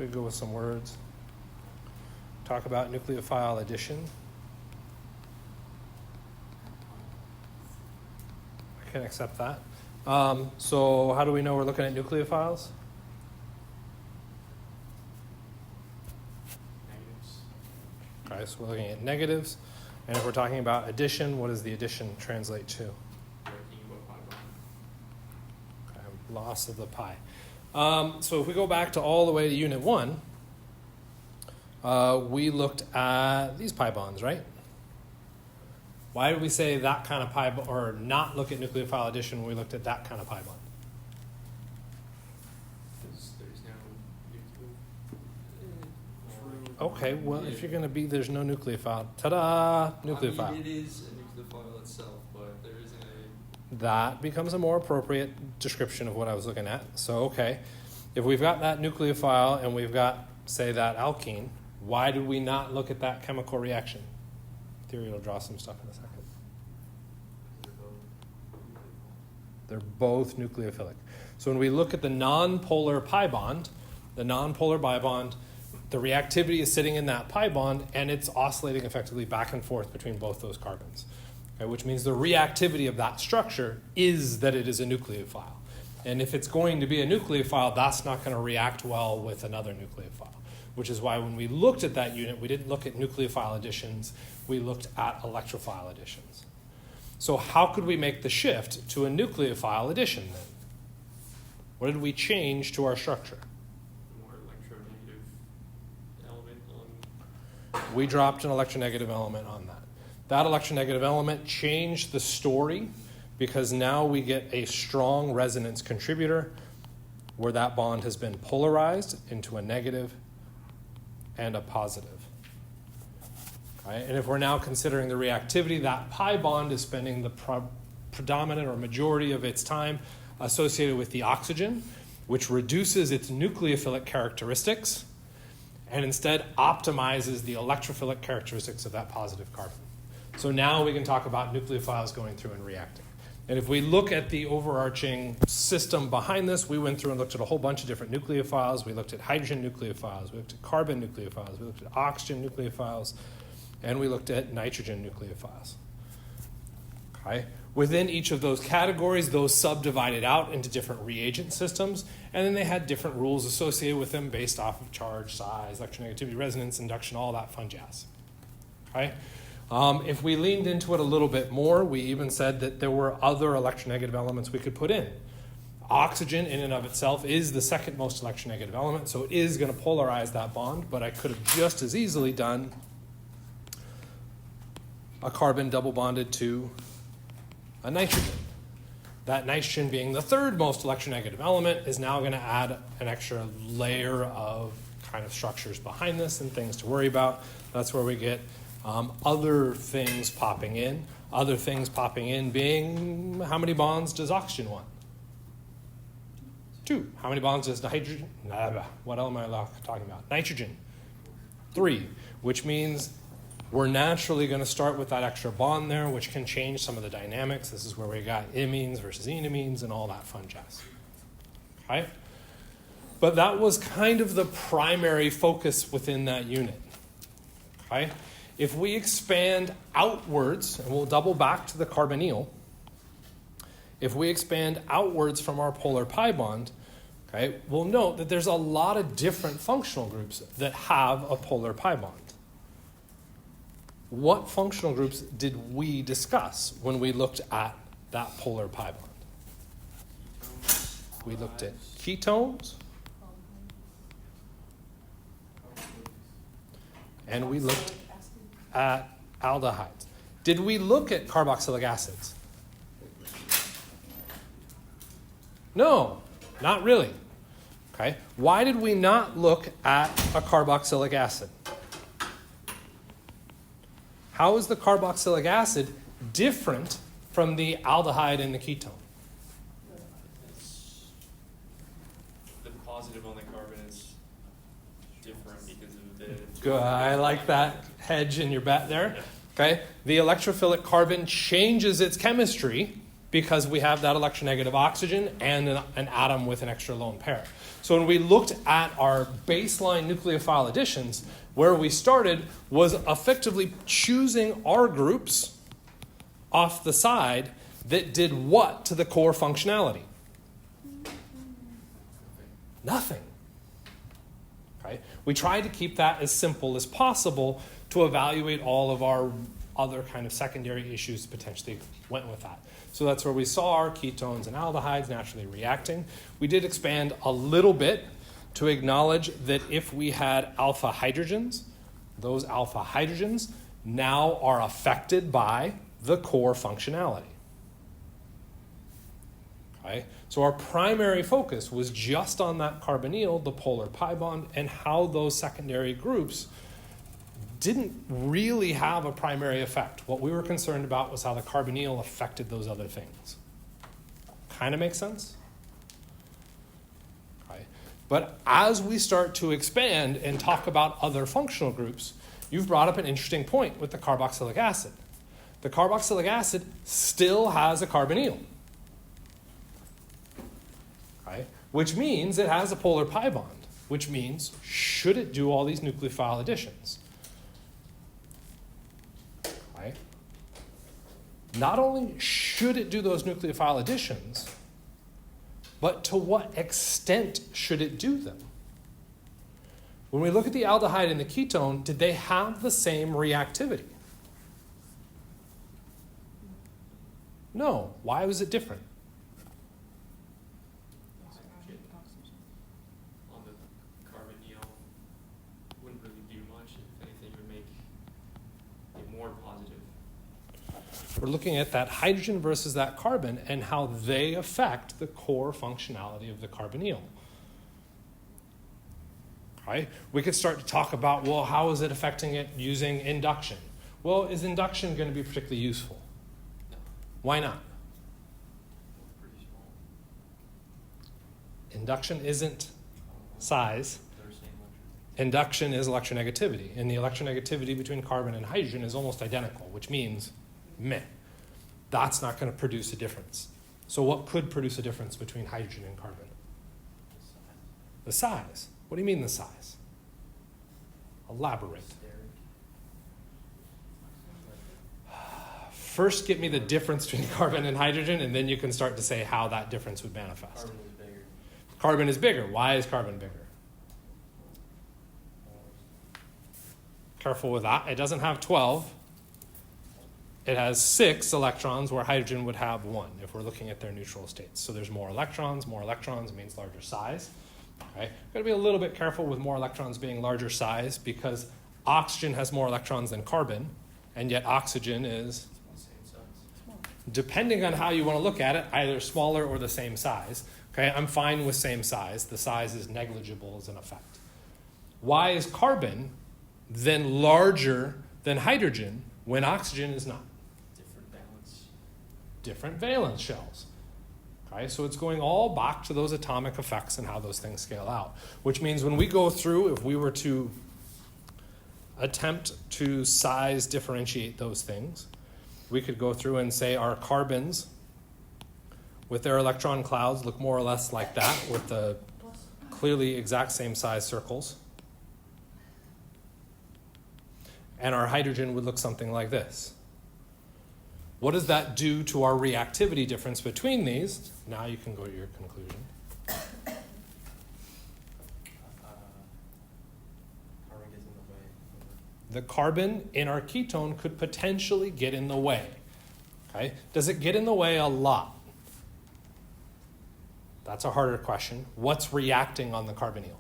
we go with some words. Talk about nucleophile addition. I can accept that. So how do we know we're looking at nucleophiles? Negatives. Okay, so we're looking at negatives. And if we're talking about addition, what does the addition translate to? Okay, loss of the pi. So if we go back to all the way to Unit 1, we looked at these pi bonds, right? Why did we say that kind of pi, or not look at nucleophile addition when we looked at that kind of pi bond? Because there's no Okay, well, if you're going to be, there's no nucleophile. Ta-da! Nucleophile. I mean, it is a nucleophile itself, but there isn't a... That becomes a more appropriate description of what I was looking at. So, okay, if we've got that nucleophile and we've got, say, that alkene, why did we not look at that chemical reaction? Theory will draw some stuff in a second. They're both nucleophilic. So when we look at the nonpolar pi bond, the nonpolar pi bond, the reactivity is sitting in that pi bond, and it's oscillating effectively back and forth between both those carbons, okay, which means the reactivity of that structure is that it is a nucleophile. And if it's going to be a nucleophile, that's not going to react well with another nucleophile, which is why when we looked at that unit, we didn't look at nucleophile additions, we looked at electrophile additions. So how could we make the shift to a nucleophile addition then? What did we change to our structure? more electronegative element on. We dropped an electronegative element on that. That electronegative element changed the story because now we get a strong resonance contributor where that bond has been polarized into a negative and a positive. Okay? And if we're now considering the reactivity, that pi bond is spending the predominant or majority of its time associated with the oxygen, which reduces its nucleophilic characteristics and instead optimizes the electrophilic characteristics of that positive carbon. So now we can talk about nucleophiles going through and reacting. And if we look at the overarching system behind this, we went through and looked at a whole bunch of different nucleophiles. We looked at hydrogen nucleophiles, we looked at carbon nucleophiles, we looked at oxygen nucleophiles, and we looked at nitrogen nucleophiles. Okay? Within each of those categories, those subdivided out into different reagent systems, and then they had different rules associated with them based off of charge, size, electronegativity, resonance, induction, all that fun jazz. Okay? If we leaned into it a little bit more, we even said that there were other electronegative elements we could put in. Oxygen in and of itself is the second most electronegative element, so it is going to polarize that bond, but I could have just as easily done a carbon double bonded to a nitrogen. That nitrogen being the third most electronegative element is now going to add an extra layer of kind of structures behind this and things to worry about. That's where we get other things popping in. Other things popping in being, how many bonds does oxygen want? 2. How many bonds does hydrogen? What element am I talking about? Nitrogen. 3, which means we're naturally going to start with that extra bond there, which can change some of the dynamics. This is where we got imines versus enamines and all that fun jazz. Okay? But that was kind of the primary focus within that unit. Okay? If we expand outwards, and we'll double back to the carbonyl, if we expand outwards from our polar pi bond, okay, we'll note that there's a lot of different functional groups that have a polar pi bond. What functional groups did we discuss when we looked at that polar pi bond? We looked at ketones, and we looked at aldehydes. Did we look at carboxylic acids? No, not really. Okay. Why did we not look at a carboxylic acid? How is the carboxylic acid different from the aldehyde and the ketone? The positive on the carbon is different because of the... Good. I like that hedge in your bet there. Okay. The electrophilic carbon changes its chemistry because we have that electronegative oxygen and an atom with an extra lone pair. So when we looked at our baseline nucleophile additions, where we started was effectively choosing our groups off the side that did what to the core functionality? Nothing. Okay? We tried to keep that as simple as possible to evaluate all of our other kind of secondary issues potentially went with that. So that's where we saw our ketones and aldehydes naturally reacting. We did expand a little bit to acknowledge that if we had alpha hydrogens, those alpha hydrogens now are affected by the core functionality. Okay? So our primary focus was just on that carbonyl, the polar pi bond, and how those secondary groups didn't really have a primary effect. What we were concerned about was how the carbonyl affected those other things. Kind of makes sense? Okay. But as we start to expand and talk about other functional groups, you've brought up an interesting point with the carboxylic acid. The carboxylic acid still has a carbonyl, okay? Which means it has a polar pi bond, which means should it do all these nucleophile additions? Okay? Not only should it do those nucleophile additions, but to what extent should it do them? When we look at the aldehyde and the ketone, did they have the same reactivity? No. Why was it different? On the carbonyl wouldn't really do much. If anything, it would make it more positive. We're looking at that hydrogen versus that carbon and how they affect the core functionality of the carbonyl. Right? We could start to talk about, well, how is it affecting it using induction? Well, is induction going to be particularly useful? No, Why not? pretty small. Induction isn't size. They're saying Induction is electronegativity, and the electronegativity between carbon and hydrogen is almost identical, which means meh. That's not going to produce a difference. So what could produce a difference between hydrogen and carbon? The size. What do you mean the size? Elaborate. First, get me the difference between carbon and hydrogen, and then you can start to say how that difference would manifest. Carbon is bigger. Carbon is bigger. Why is carbon bigger? Careful with that. It doesn't have 12. It has 6 electrons where hydrogen would have 1 if we're looking at their neutral states. So there's more electrons. More electrons means larger size. Okay? Got to be a little bit careful with more electrons being larger size because oxygen has more electrons than carbon, and yet oxygen is, Same size. depending on how you want to look at it, either smaller or the same size. Okay? I'm fine with same size. The size is negligible as an effect. Why is carbon then larger than hydrogen when oxygen is not? Different balance. Different valence shells. Okay, so it's going all back to those atomic effects and how those things scale out. Which means when we go through, if we were to attempt to size differentiate those things, we could go through and say our carbons with their electron clouds look more or less like that with the clearly exact same size circles. And our hydrogen would look something like this. What does that do to our reactivity difference between these? Now you can go to your conclusion. Carbon gets in the way. The carbon in our ketone could potentially get in the way. Okay? Does it get in the way a lot? That's a harder question. What's reacting on the carbonyl?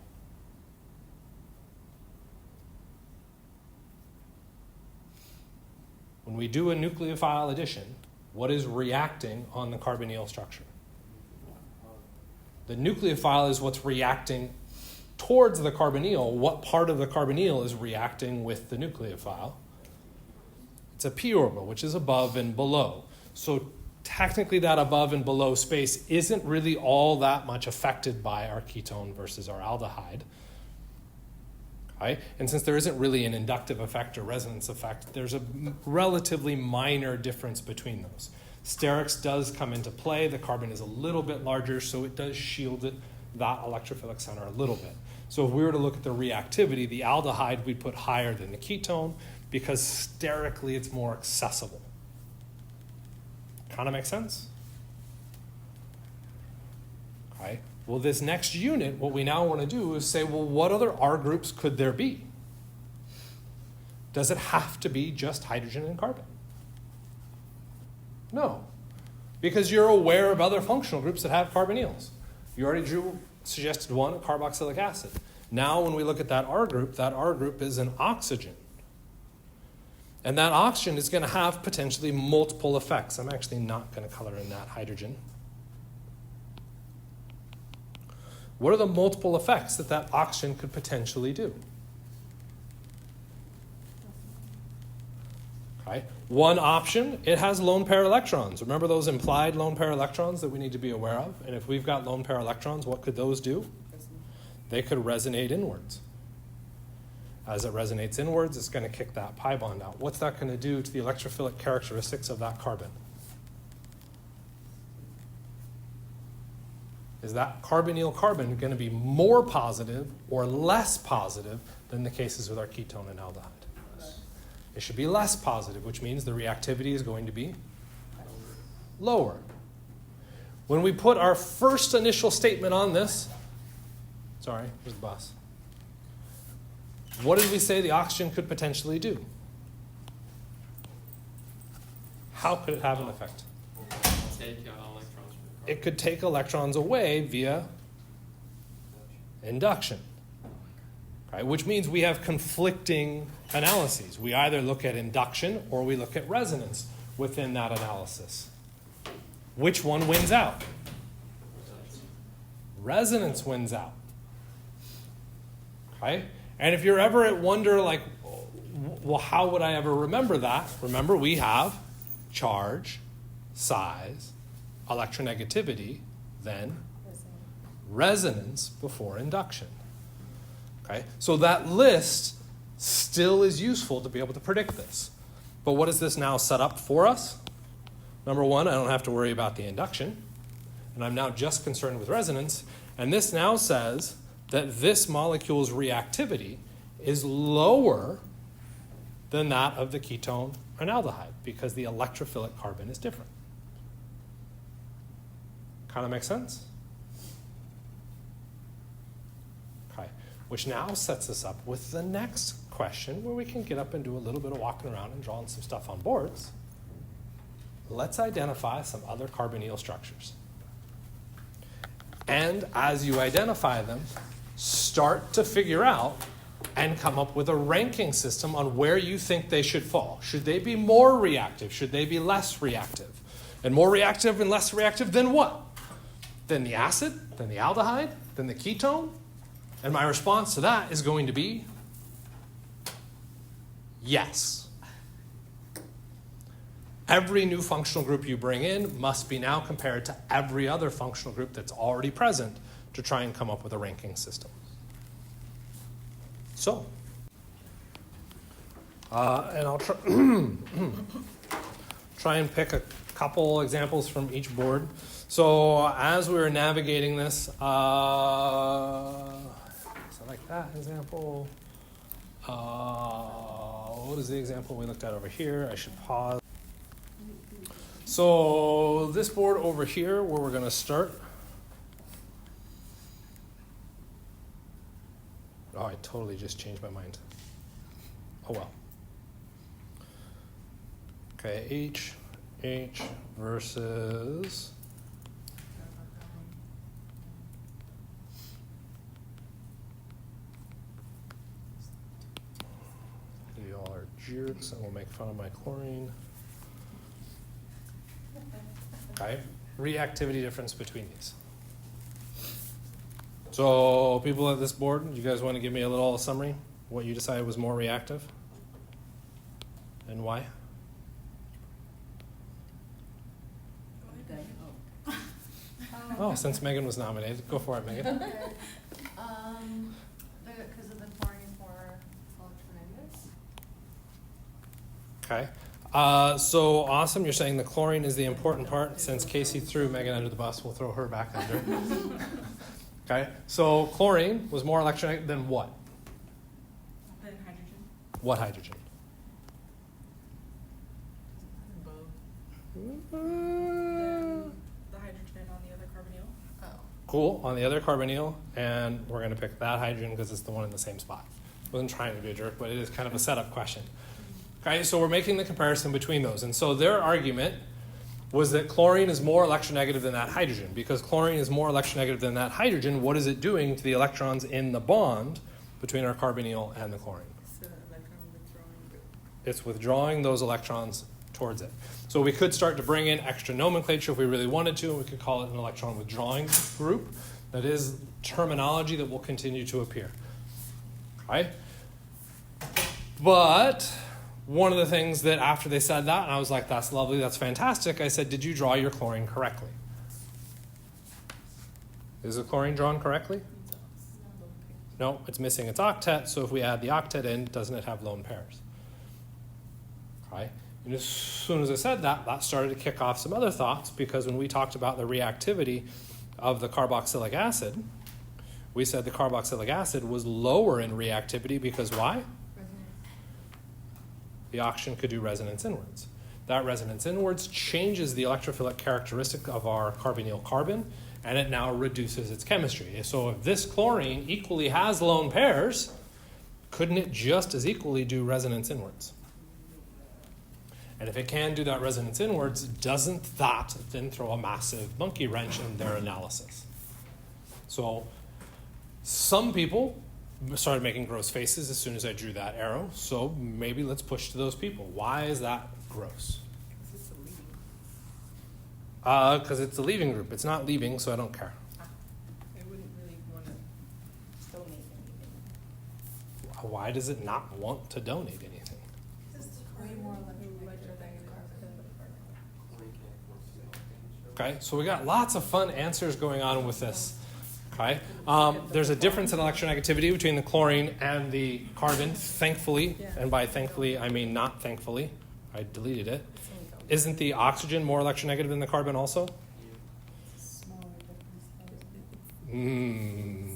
When we do a nucleophile addition, what is reacting on the carbonyl structure? The nucleophile is what's reacting towards the carbonyl. What part of the carbonyl is reacting with the nucleophile? It's a p orbital, which is above and below. So technically that above and below space isn't really all that much affected by our ketone versus our aldehyde. Okay? And since there isn't really an inductive effect or resonance effect, there's a relatively minor difference between those. Sterics does come into play. The carbon is a little bit larger, so it does shield that electrophilic center a little bit. So if we were to look at the reactivity, the aldehyde we'd put higher than the ketone because sterically it's more accessible. Kind of makes sense? Okay. Well, this next unit, what we now want to do is say, well, what other R groups could there be? Does it have to be just hydrogen and carbon? No, because you're aware of other functional groups that have carbonyls. You already suggested one, carboxylic acid. Now when we look at that R group is an oxygen. And that oxygen is going to have potentially multiple effects. I'm actually not going to color in that hydrogen. What are the multiple effects that that oxygen could potentially do? Okay. One option, it has lone pair electrons. Remember those implied lone pair electrons that we need to be aware of? And if we've got lone pair electrons, what could those do? They could resonate inwards. As it resonates inwards, it's going to kick that pi bond out. What's that going to do to the electrophilic characteristics of that carbon? Is that carbonyl carbon going to be more positive or less positive than the cases with our ketone and aldehyde? It should be less positive, which means the reactivity is going to be lower. When we put our first initial statement on this, sorry, here's the bus. What did we say the oxygen could potentially do? How could it have an effect? Take electrons from the carbon. It could take electrons away via induction. Right, which means we have conflicting analyses. We either look at induction or we look at resonance within that analysis. Which one wins out? Resonance wins out. Okay? And if you're ever at wonder, like, well, how would I ever remember that? Remember, we have charge, size, electronegativity, then resonance before induction. Okay? So that list still is useful to be able to predict this. But what does this now set up for us? Number one, I don't have to worry about the induction. And I'm now just concerned with resonance. And this now says that this molecule's reactivity is lower than that of the ketone and aldehyde because the electrophilic carbon is different. Kind of makes sense? Okay. Which now sets us up with the next question where we can get up and do a little bit of walking around and drawing some stuff on boards. Let's identify some other carbonyl structures. And as you identify them, start to figure out and come up with a ranking system on where you think they should fall. Should they be more reactive? Should they be less reactive? And more reactive and less reactive than what? Than the acid? Than the aldehyde? Than the ketone? And my response to that is going to be yes. Every new functional group you bring in must be now compared to every other functional group that's already present to try and come up with a ranking system. So, and I'll try and pick a couple examples from each board. So as we were navigating this, so like that example. What is the example we looked at over here? I should pause. So this board over here, where we're going to start. Oh, I totally just changed my mind. Oh well. Okay, H versus you all are jerks and will make fun of my chlorine. Okay, reactivity difference between these. So people at this board, you guys want to give me a little summary? What you decided was more reactive? And why? Oh, since Megan was nominated, go for it, Megan. Because of the chlorine is more electronegatives. Okay. So awesome, you're saying the chlorine is the important part. Since Casey threw Megan under the bus, we'll throw her back under. Okay, so chlorine was more electronegative than what? Then hydrogen. What hydrogen? Then the hydrogen on the other carbonyl. Oh. Cool, on the other carbonyl, and we're going to pick that hydrogen because it's the one in the same spot. Wasn't trying to be a jerk, but it is kind of a setup question. Okay, so we're making the comparison between those. And so their argument was that chlorine is more electronegative than that hydrogen. Because chlorine is more electronegative than that hydrogen, what is it doing to the electrons in the bond between our carbonyl and the chlorine? It's an electron withdrawing group. It's withdrawing those electrons towards it. So we could start to bring in extra nomenclature if we really wanted to. We could call it an electron withdrawing group. That is terminology that will continue to appear. Okay? But one of the things that after they said that, and I was like, that's lovely, that's fantastic, I said, did you draw your chlorine correctly? Is the chlorine drawn correctly? No, it's missing its octet, so if we add the octet in, doesn't it have lone pairs? Okay? And as soon as I said that, that started to kick off some other thoughts, because when we talked about the reactivity of the carboxylic acid, we said the carboxylic acid was lower in reactivity because why? The oxygen could do resonance inwards. That resonance inwards changes the electrophilic characteristic of our carbonyl carbon, and it now reduces its chemistry. So if this chlorine equally has lone pairs, couldn't it just as equally do resonance inwards? And if it can do that resonance inwards, doesn't that then throw a massive monkey wrench in their analysis? So some people started making gross faces as soon as I drew that arrow, so maybe let's push to those people. Why is that gross? Because it's a leaving group. It's not leaving, so I don't care. They wouldn't really want to donate anything. Why does it not want to donate anything? Way more electronegative than the Okay, so we got lots of fun answers going on with this. Okay, there's a difference in electronegativity between the chlorine and the carbon, thankfully, and by thankfully I mean not thankfully. I deleted it. Isn't the oxygen more electronegative than the carbon also?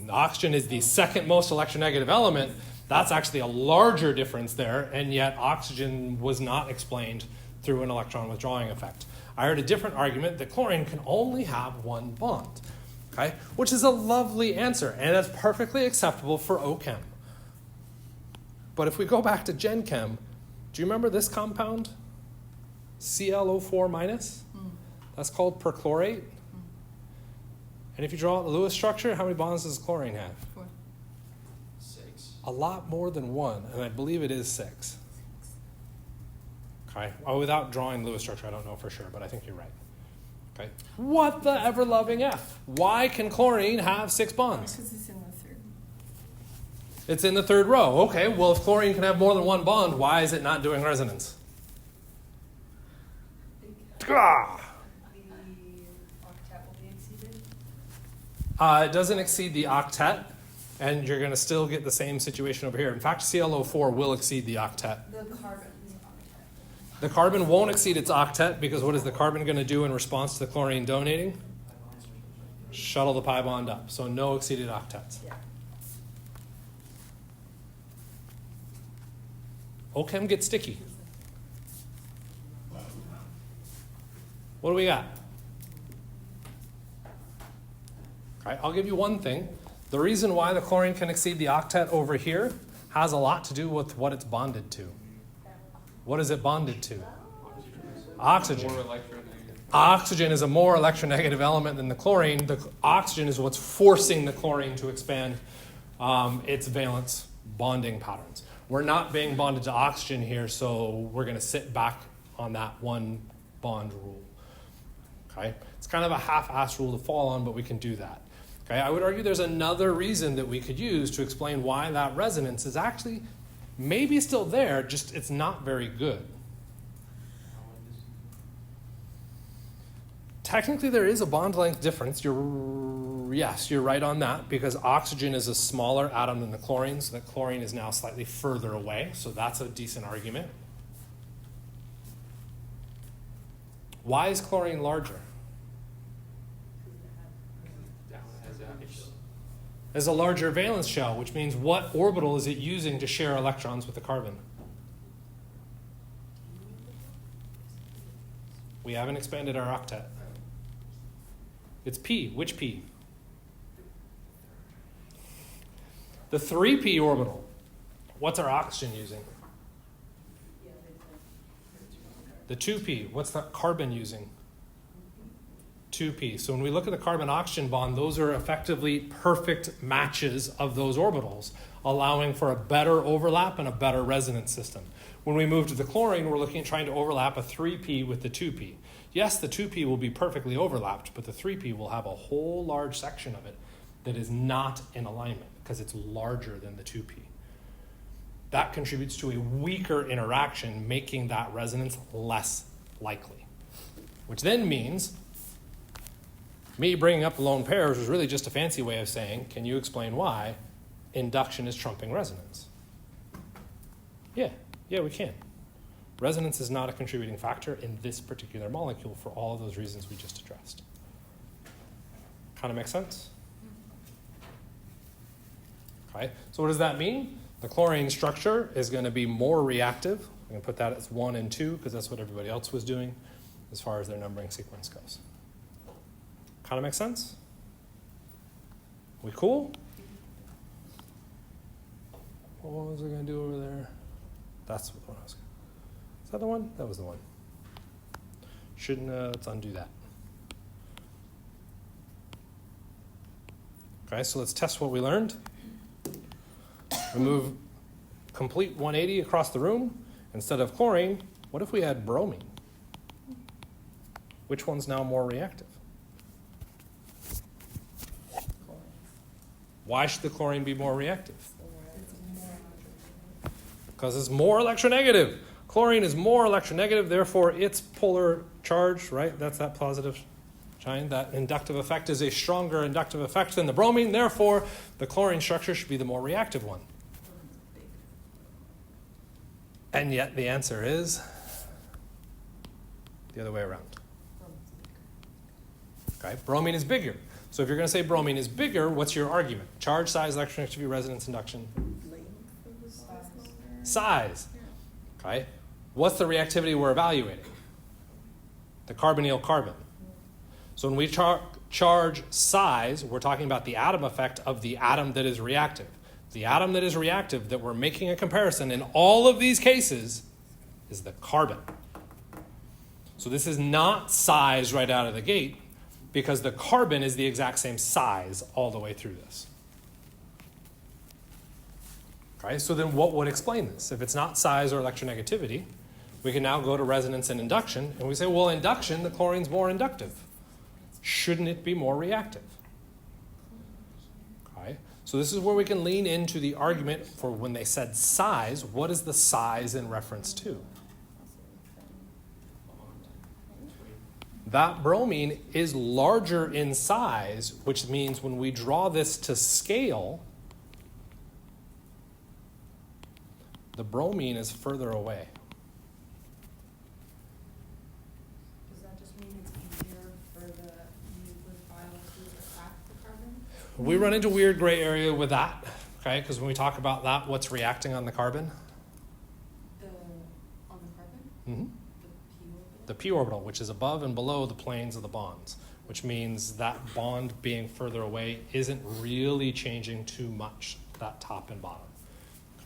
Oxygen is the second most electronegative element. That's actually a larger difference there, and yet oxygen was not explained through an electron withdrawing effect. I heard a different argument that chlorine can only have one bond. Okay, which is a lovely answer, and that's perfectly acceptable for OChem. But if we go back to Gen Chem, do you remember this compound? ClO4 minus? That's called perchlorate. And if you draw out the Lewis structure, how many bonds does chlorine have? 6. A lot more than one, and I believe it is 6. Okay, well, without drawing Lewis structure, I don't know for sure, but I think you're right. Okay. What the ever-loving F? Why can chlorine have 6 bonds? Because it's in the third. It's in the third row. Okay, well, if chlorine can have more than one bond, why is it not doing resonance? Ah! The octet will be exceeded. It doesn't exceed the octet, and you're going to still get the same situation over here. In fact, ClO4 will exceed the octet. The carbon. The carbon won't exceed its octet because what is the carbon going to do in response to the chlorine donating? Shuttle the pi bond up. So no exceeded octets. Yeah. OChem gets sticky. What do we got? Okay, I'll give you one thing. The reason why the chlorine can exceed the octet over here has a lot to do with what it's bonded to. What is it bonded to? Oxygen. More electronegative. Oxygen is a more electronegative element than the chlorine. The oxygen is what's forcing the chlorine to expand its valence bonding patterns. We're not being bonded to oxygen here, so we're going to sit back on that one bond rule. Okay? It's kind of a half-assed rule to fall on, but we can do that. Okay? I would argue there's another reason that we could use to explain why that resonance is actually maybe still there, just it's not very good. Technically, there is a bond length difference. Yes, you're right on that, because oxygen is a smaller atom than the chlorine, so that chlorine is now slightly further away, so that's a decent argument. Why is chlorine larger? That one has that. There's a larger valence shell, which means what orbital is it using to share electrons with the carbon? We haven't expanded our octet. It's p. Which p? The 3p orbital. What's our oxygen using? The 2p. What's the carbon using? 2p. So when we look at the carbon-oxygen bond, those are effectively perfect matches of those orbitals, allowing for a better overlap and a better resonance system. When we move to the chlorine, we're looking at trying to overlap a 3p with the 2p. Yes, the 2p will be perfectly overlapped, but the 3p will have a whole large section of it that is not in alignment because it's larger than the 2p. That contributes to a weaker interaction, making that resonance less likely, which then means me bringing up the lone pairs was really just a fancy way of saying, can you explain why induction is trumping resonance? Yeah, we can. Resonance is not a contributing factor in this particular molecule for all of those reasons we just addressed. Kind of makes sense? Okay, so what does that mean? The chlorine structure is going to be more reactive. I'm going to put that as 1 and 2 because that's what everybody else was doing as far as their numbering sequence goes. Kind of makes sense? We cool? What was I going to do over there? That's the one I was going to. Is that the one? That was the one. Shouldn't, let's undo that. Okay, so let's test what we learned. We move complete 180 across the room. Instead of chlorine, what if we had bromine? Which one's now more reactive? Why should the chlorine be more reactive? Because it's more electronegative. Chlorine is more electronegative, therefore its polar charge, right? That's that positive sign. That inductive effect is a stronger inductive effect than the bromine. Therefore, the chlorine structure should be the more reactive one. And yet the answer is the other way around. Okay, bromine is bigger. So if you're going to say bromine is bigger, what's your argument? Charge, size, electronegativity, resonance, induction. Size. Okay. What's the reactivity we're evaluating? The carbonyl carbon. So when we charge size, we're talking about the atom effect of the atom that is reactive. The atom that is reactive that we're making a comparison in all of these cases is the carbon. So this is not size right out of the gate because the carbon is the exact same size all the way through this. Okay, so then what would explain this? If it's not size or electronegativity, we can now go to resonance and induction, and we say, well, induction, the chlorine's more inductive. Shouldn't it be more reactive? Okay, so this is where we can lean into the argument for when they said size, what is the size in reference to? That bromine is larger in size, which means when we draw this to scale, the bromine is further away. Does that just mean it's easier for the nucleophile to attack the carbon? We run into weird gray area with that, okay? Because when we talk about that, what's reacting on the carbon? On the carbon? Mm-hmm. The p orbital? The p orbital, which is above and below the planes of the bonds, which means that bond being further away isn't really changing too much, that top and bottom.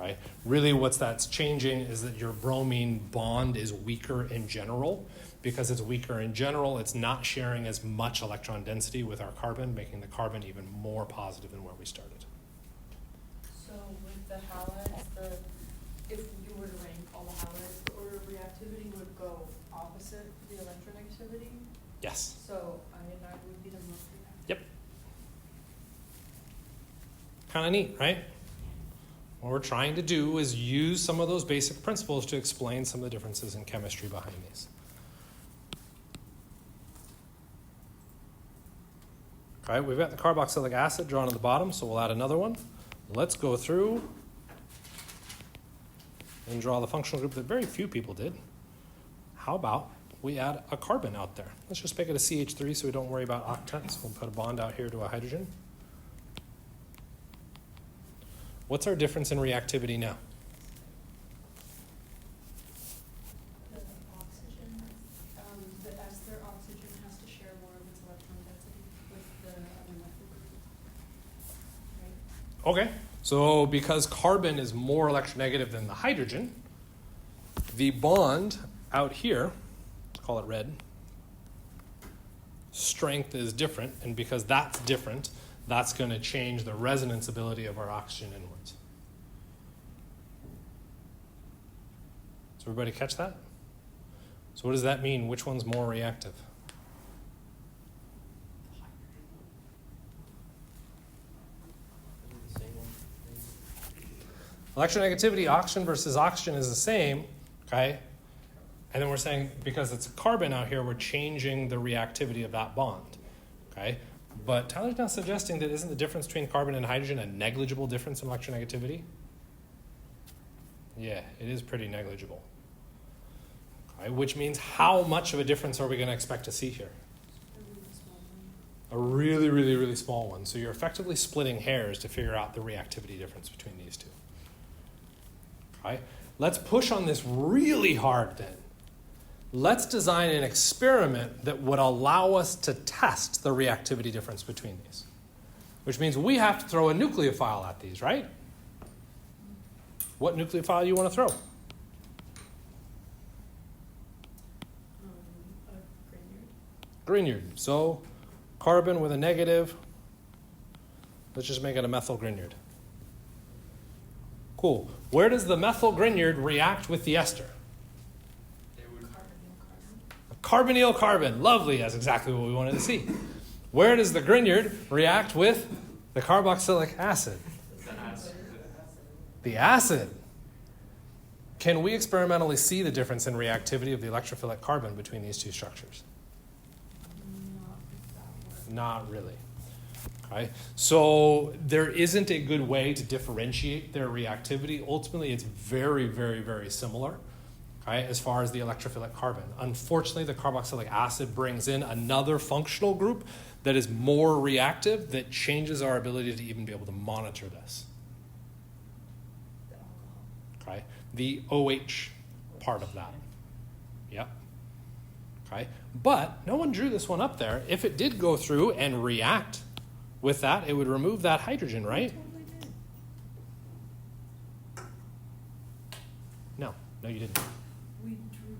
Okay. Really that's changing is that your bromine bond is weaker in general. Because it's weaker in general, it's not sharing as much electron density with our carbon, making the carbon even more positive than where we started. So with the halides, if you were to rank all the halides, the order of reactivity would go opposite the electronegativity? Yes. So iodine would be the most reactive? Yep. Kind of neat, right? What we're trying to do is use some of those basic principles to explain some of the differences in chemistry behind these. Okay, we've got the carboxylic acid drawn at the bottom, so we'll add another one. Let's go through and draw the functional group that very few people did. How about we add a carbon out there. Let's just make it a CH3 so we don't worry about octets. We'll put a bond out here to a hydrogen. What's our difference in reactivity now? The oxygen, the ester oxygen has to share more of its electron density with the other methyl group. Right? Okay, so because carbon is more electronegative than the hydrogen, the bond out here, let's call it red, strength is different, and because that's different, that's going to change the resonance ability of our oxygen inwards. Does everybody catch that? So what does that mean? Which one's more reactive? The same one. Electronegativity, oxygen versus oxygen is the same, okay? And then we're saying because it's carbon out here, we're changing the reactivity of that bond, okay? But Tyler's now suggesting that isn't the difference between carbon and hydrogen a negligible difference in electronegativity? Yeah, it is pretty negligible. Okay, which means how much of a difference are we going to expect to see here? A really, really, really small one. So you're effectively splitting hairs to figure out the reactivity difference between these two. Okay? Let's push on this really hard then. Let's design an experiment that would allow us to test the reactivity difference between these. Which means we have to throw a nucleophile at these, right? What nucleophile do you want to throw? A Grignard. Grignard. So carbon with a negative. Let's just make it a methyl Grignard. Cool. Where does the methyl Grignard react with the ester? They would Carbonyl carbon. Carbonyl carbon. Lovely. That's exactly what we wanted to see. Where does the Grignard react with the carboxylic acid? The acid. Can we experimentally see the difference in reactivity of the electrophilic carbon between these two structures? Not with that one. Not really. Okay. So there isn't a good way to differentiate their reactivity. Ultimately, it's very, very, very similar, okay, as far as the electrophilic carbon. Unfortunately, the carboxylic acid brings in another functional group that is more reactive that changes our ability to even be able to monitor this. The alcohol. Okay. The OH part of that. Yep. Okay. But no one drew this one up there. If it did go through and react with that, it would remove that hydrogen, right? Totally did. No, you didn't. We drew,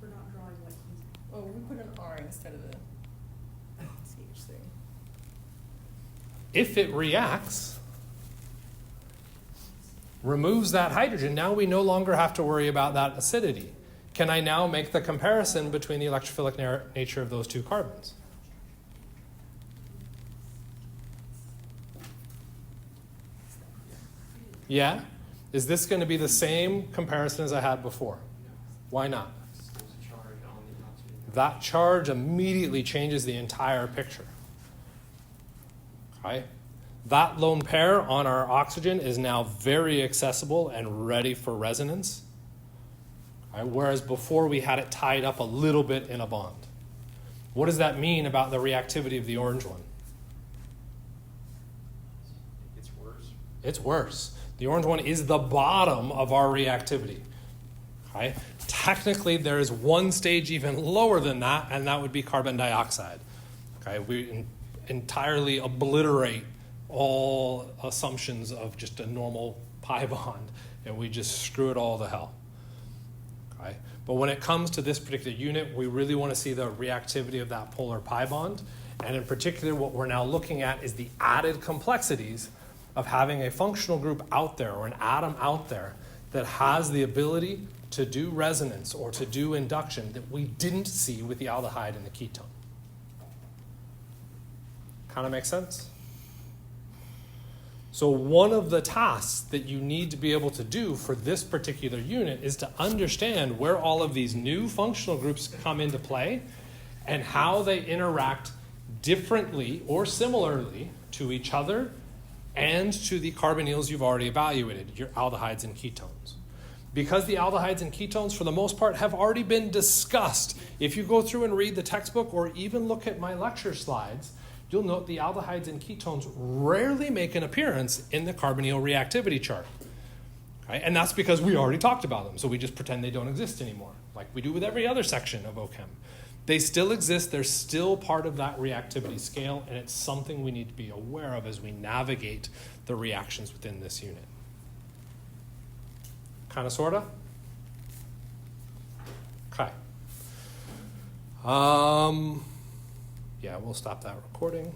we're not drawing like he's. Oh, we put an R instead of the CH3. If it reacts, removes that hydrogen, now we no longer have to worry about that acidity. Can I now make the comparison between the electrophilic nature of those two carbons? Yeah? Is this going to be the same comparison as I had before? Why not? There's a charge on the oxygen. That charge immediately changes the entire picture. Okay? That lone pair on our oxygen is now very accessible and ready for resonance. Okay? Whereas before we had it tied up a little bit in a bond. What does that mean about the reactivity of the orange one? It's worse. It's worse. The orange one is the bottom of our reactivity. Okay? Technically, there is one stage even lower than that, and that would be carbon dioxide. Okay? We entirely obliterate all assumptions of just a normal pi bond, and we just screw it all to hell. Okay? But when it comes to this particular unit, we really want to see the reactivity of that polar pi bond, and in particular, what we're now looking at is the added complexities of having a functional group out there or an atom out there that has the ability to do resonance or to do induction that we didn't see with the aldehyde and the ketone. Kind of makes sense? So one of the tasks that you need to be able to do for this particular unit is to understand where all of these new functional groups come into play and how they interact differently or similarly to each other and to the carbonyls you've already evaluated, your aldehydes and ketones. because the aldehydes and ketones, for the most part, have already been discussed. If you go through and read the textbook or even look at my lecture slides, you'll note the aldehydes and ketones rarely make an appearance in the carbonyl reactivity chart. Okay? And that's because we already talked about them, so we just pretend they don't exist anymore, like we do with every other section of OChem. They still exist, they're still part of that reactivity scale, and it's something we need to be aware of as we navigate the reactions within this unit. Kind of, sort of? Okay. Yeah, we'll stop that recording.